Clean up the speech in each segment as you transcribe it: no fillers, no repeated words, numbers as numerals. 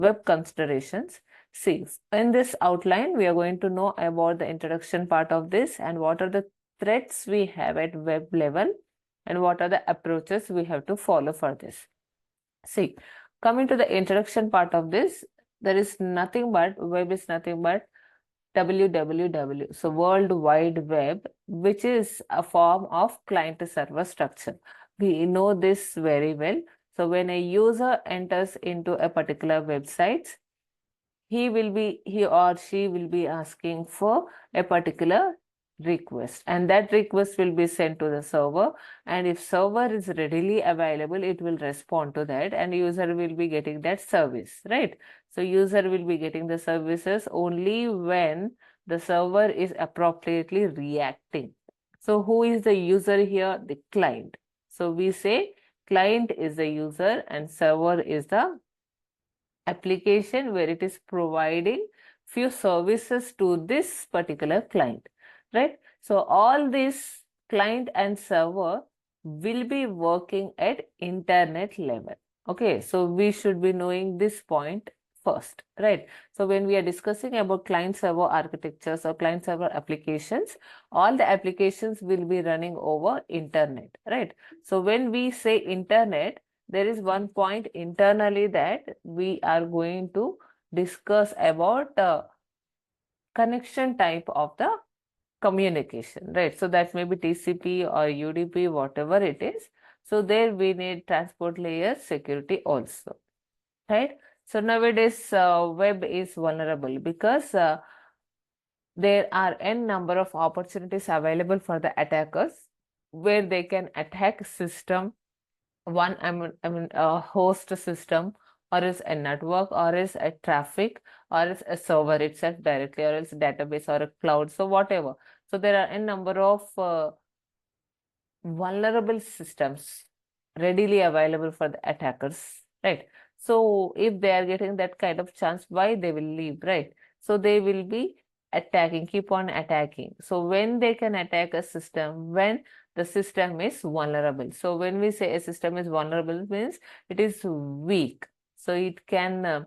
web considerations. See, in this outline, we are going to know about the introduction part of this and what are the threats we have at web level and what are the approaches we have to follow for this. See, coming to the introduction part of this, there is nothing but web is nothing but www, so World Wide Web, which is a form of client-server structure. We know this very well. So when a user enters into a particular website, he or she will be asking for a particular request, and that request will be sent to the server, and if server is readily available, it will respond to that and user will be getting that service, right? So user will be getting the services only when the server is appropriately reacting. So who is the user here? The client. So we say client is the user and server is the application where it is providing few services to this particular client, right? So all this client and server will be working at internet level. Okay, so we should be knowing this point first, right? So when we are discussing about client server architectures or client server applications, all the applications will be running over internet, right? So when we say internet, there is one point internally that we are going to discuss about connection type of the communication, right? So that may be TCP or UDP, whatever it is. So there we need transport layer security also, right? So nowadays web is vulnerable because there are n number of opportunities available for the attackers where they can attack system one, a host system, or is a network, or is a traffic, or is a server itself directly, or else database or a cloud, so whatever. So there are a number of vulnerable systems readily available for the attackers, right? So if they are getting that kind of chance, why they will leave, right? So they will be attacking, keep on attacking. So when they can attack a system, when the system is vulnerable. So when we say a system is vulnerable, means it is weak. So it can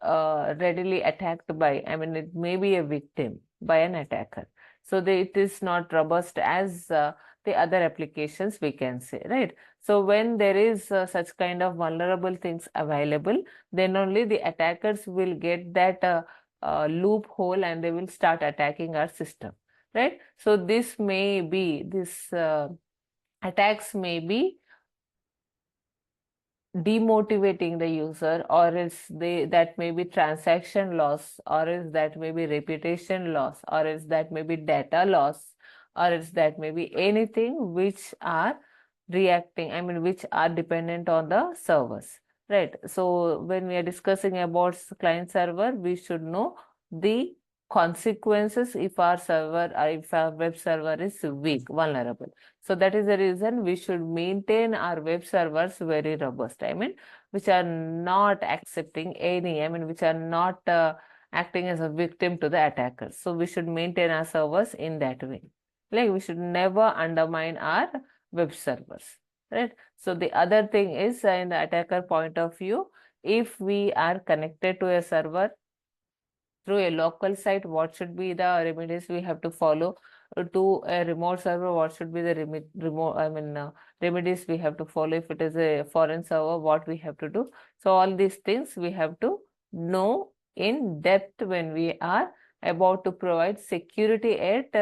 readily attacked by, it may be a victim by an attacker. So it is not robust as the other applications, we can say, right? So when there is such kind of vulnerable things available, then only the attackers will get that loophole and they will start attacking our system, right? So this attacks may be demotivating the user, or else that may be transaction loss, or else that may be reputation loss, or else that may be data loss, or else that may be anything which are reacting, which are dependent on the servers, right? So when we are discussing about client server, we should know the consequences if our server or if our web server is weak, vulnerable. So that is the reason we should maintain our web servers very robust. Which are not accepting any, which are not acting as a victim to the attackers. So we should maintain our servers in that way. Like we should never undermine our web servers, right? So the other thing is in the attacker point of view, if we are connected to a server through a local site, what should be the remedies we have to follow? To a remote server, what should be the remedies we have to follow? If it is a foreign server, what we have to do? So all these things we have to know in depth when we are about to provide security at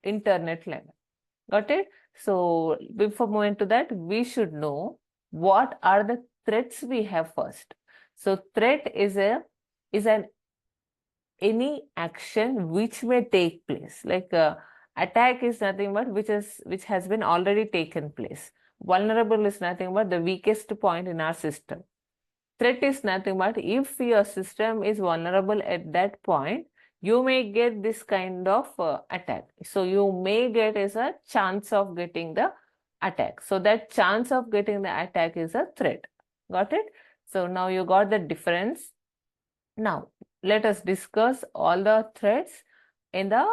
internet level. Got it? So before moving to that, we should know what are the threats we have first. So threat is an any action which may take place. Like attack is nothing but which has been already taken place. Vulnerable is nothing but the weakest point in our system. Threat is nothing but if your system is vulnerable at that point, you may get this kind of attack. So you may get as a chance of getting the attack. So that chance of getting the attack is a threat. Got it? So now you got the difference. Now let us discuss all the threats in the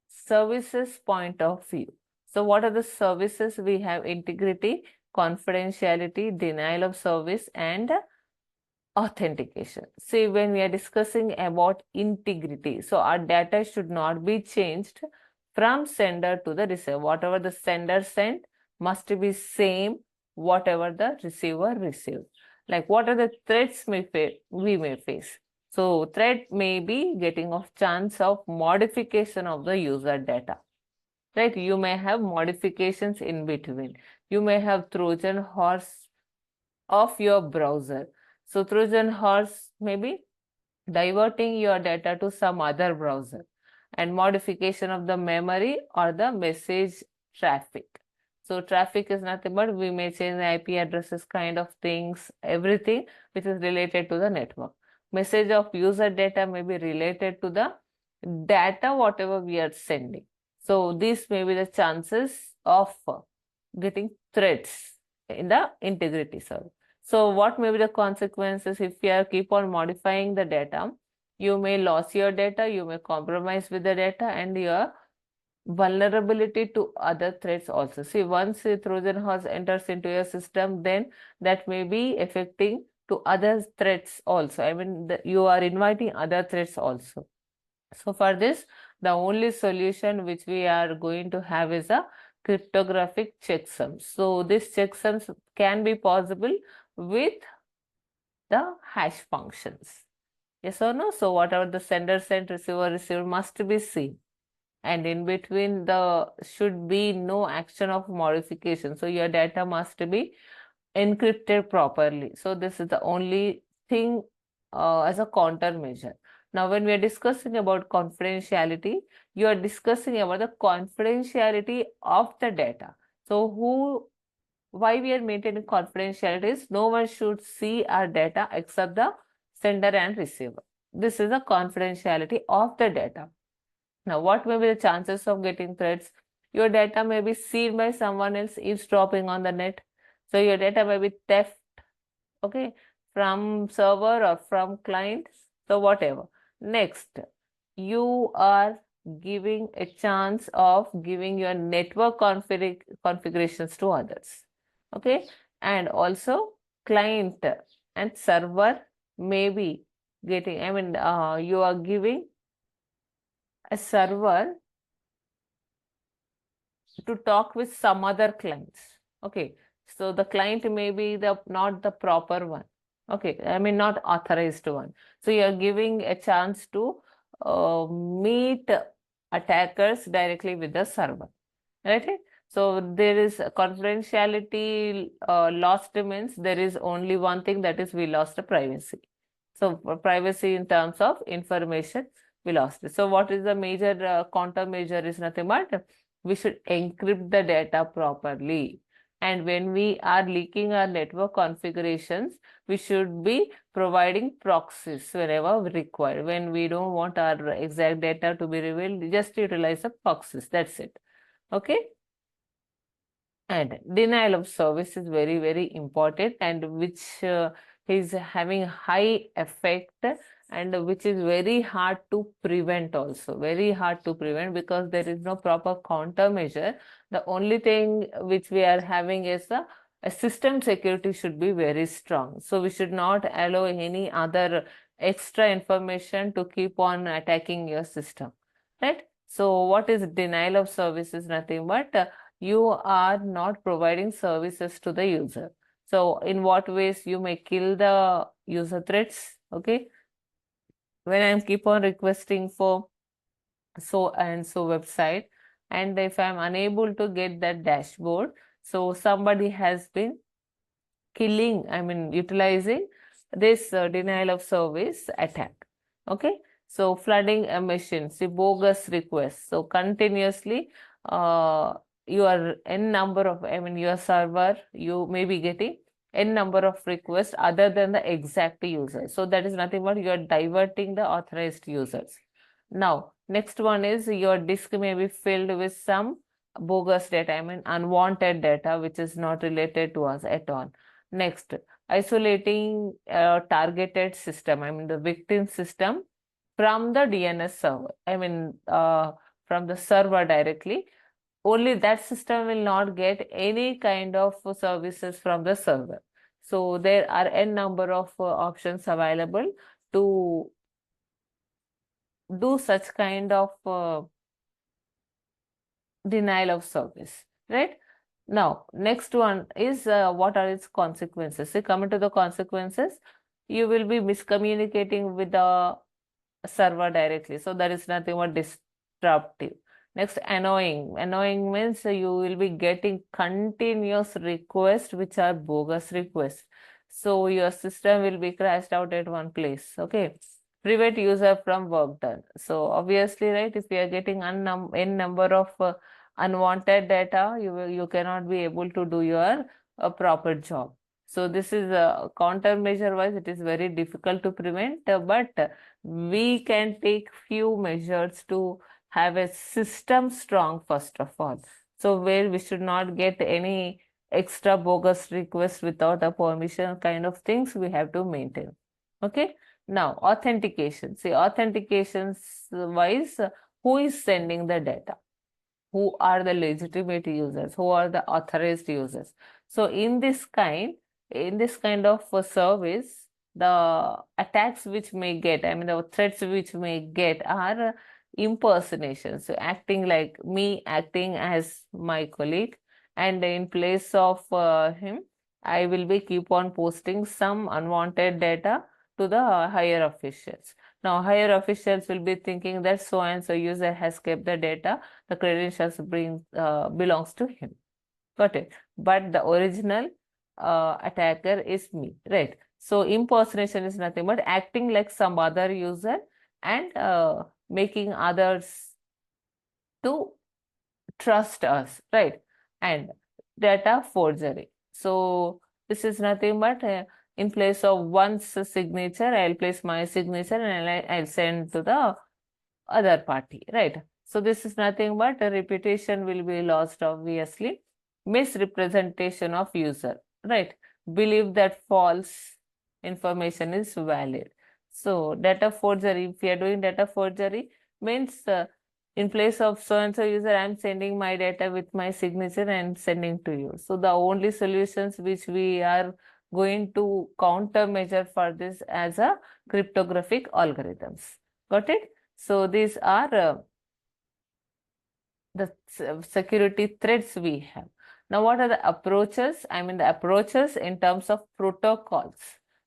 services point of view. So what are the services we have? Integrity, confidentiality, denial of service, and authentication. See, when we are discussing about integrity, so our data should not be changed from sender to the receiver. Whatever the sender sent must be same whatever the receiver received. Like what are the threats we may face? So threat may be getting of chance of modification of the user data. Right? You may have modifications in between. You may have Trojan horse of your browser. So Trojan horse may be diverting your data to some other browser, and modification of the memory or the message traffic. So traffic is nothing but we may change the IP addresses, kind of things, everything which is related to the network. Message of user data may be related to the data whatever we are sending. So these may be the chances of getting threats in the integrity service. So what may be the consequences if you keep on modifying the data? You may lose your data, you may compromise with the data, and your vulnerability to other threats also. See, once a Trojan horse enters into your system, then that may be affecting to other threats also. I mean, you are inviting other threats also. So for this, the only solution which we are going to have is a cryptographic checksums. So this checksums can be possible with the hash functions. Yes or no? So whatever the sender sent, receiver received must be seen. And in between the should be no action of modification. So your data must be encrypted properly. So this is the only thing as a countermeasure. Now, when we are discussing about confidentiality, you are discussing about the confidentiality of the data. So why we are maintaining confidentiality is no one should see our data except the sender and receiver. This is the confidentiality of the data. Now, what may be the chances of getting threats? Your data may be seen by someone else eavesdropping on the net. So your data may be theft, okay, from server or from client. So whatever. Next, you are giving a chance of giving your network configurations to others. Okay, and also client and server may be getting, I mean, you are giving a server to talk with some other clients. Okay, so the client may be not the proper one. Okay, I mean not authorized one. So you are giving a chance to meet attackers directly with the server. Right? So there is confidentiality lost means there is only one thing, that is we lost the privacy. So privacy in terms of information, we lost it. So what is the major countermeasure is nothing but we should encrypt the data properly. And when we are leaking our network configurations, we should be providing proxies whenever required. When we don't want our exact data to be revealed, just utilize the proxies. That's it. Okay. And denial of service is very, very important, and which is having high effect, and which is very hard to prevent also. Very hard to prevent because there is no proper countermeasure. The only thing which we are having is a system security should be very strong. So we should not allow any other extra information to keep on attacking your system. Right? So what is denial of service is nothing but you are not providing services to the user. So in what ways you may kill the user threats? Okay. When I keep on requesting for so and so website, and if I'm unable to get that dashboard, so somebody has been killing, I mean, utilizing this denial of service attack. Okay. So flooding a machine, see bogus requests. So continuously, your n number of, I mean, your server, you may be getting n number of requests other than the exact user. So that is nothing but you are diverting the authorized users. Now, next one is your disk may be filled with some bogus data, I mean, unwanted data, which is not related to us at all. Next, isolating a targeted system, I mean the victim system from the DNS server, I mean from the server directly. Only that system will not get any kind of services from the server. So there are n number of options available to do such kind of denial of service, right? Now, next one is what are its consequences? So coming to the consequences, you will be miscommunicating with the server directly. So that is nothing but disruptive. Next, annoying. Annoying means you will be getting continuous requests which are bogus requests. So your system will be crashed out at one place. Okay. Prevent user from work done. So obviously, right, if you are getting n number of unwanted data, you cannot be able to do your proper job. So this is a countermeasure wise, it is very difficult to prevent, but we can take few measures to have a system strong first of all. So where we should not get any extra bogus request without a permission kind of things we have to maintain. Okay. Now authentication. See, authentications wise, who is sending the data? Who are the legitimate users, who are the authorized users. So in this kind of service, the attacks which may get, I mean the threats which may get are impersonations. So acting like me, acting as my colleague, and in place of him, I will be keep on posting some unwanted data to the higher officials. Now, higher officials will be thinking that so and so user has kept the data, the credentials belongs to him. Got it? But the original attacker is me, right? So impersonation is nothing but acting like some other user and making others to trust us, right? And data forgery. So this is nothing but in place of one's signature, I'll place my signature and I'll send to the other party, right? So this is nothing but a reputation will be lost, obviously. Misrepresentation of user, right? Believe that false information is valid. So data forgery, if you are doing data forgery, means in place of so and so user, I'm sending my data with my signature and sending to you. So the only solutions which we are going to countermeasure for this as a cryptographic algorithms. Got it? So these are the security threats we have. Now, what are the approaches? I mean, the approaches in terms of protocols,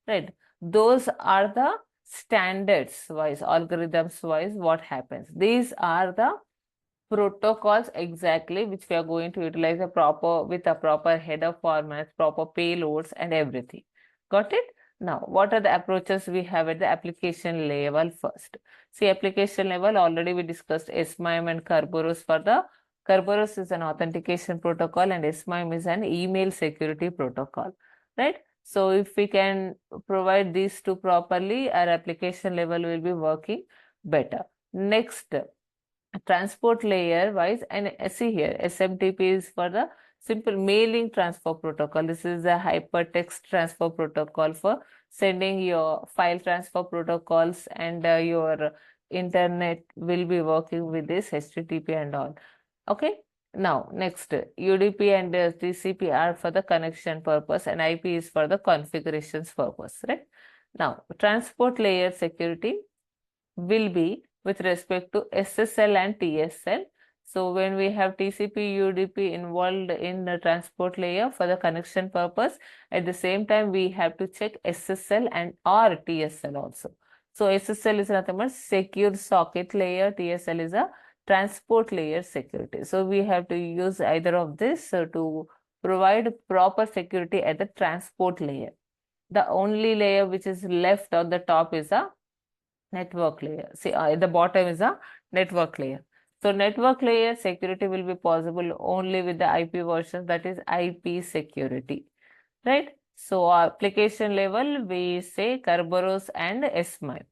right? Those are the standards wise, algorithms wise, what happens. These are the protocols exactly which we are going to utilize a proper with a proper header formats, proper payloads and everything. Got it? Now, what are the approaches we have at the application level first? See, application level, already we discussed SMIME and Kerberos for the Kerberos is an authentication protocol and SMIME is an email security protocol, right? So if we can provide these two properly, our application level will be working better. Next, transport layer wise, and see here, SMTP is for the simple mailing transfer protocol. This is a hypertext transfer protocol for sending your file transfer protocols, and your internet will be working with this HTTP and all. Okay. Now, next, UDP and TCP are for the connection purpose and IP is for the configurations purpose, right? Now, transport layer security will be with respect to SSL and TSL. So when we have TCP, UDP involved in the transport layer for the connection purpose, at the same time, we have to check SSL and or TSL also. So SSL is nothing but secure socket layer, TSL is a transport layer security. So we have to use either of this to provide proper security at the transport layer. The only layer which is left on the top is a network layer. See, at the bottom is a network layer. So network layer security will be possible only with the IP version, that is IP security, right? So application level, we say Kerberos and SMIME.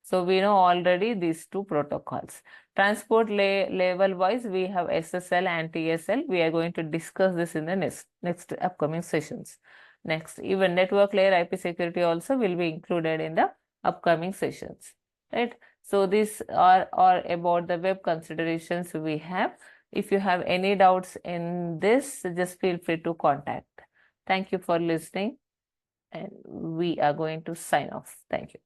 So we know already these two protocols. Transport level wise, we have SSL and TSL. We are going to discuss this in the next upcoming sessions. Next, even network layer IP security also will be included in the upcoming sessions, right? So these are about the web considerations we have. If you have any doubts in this, just feel free to contact. Thank you for listening. and we are going to sign off. Thank you.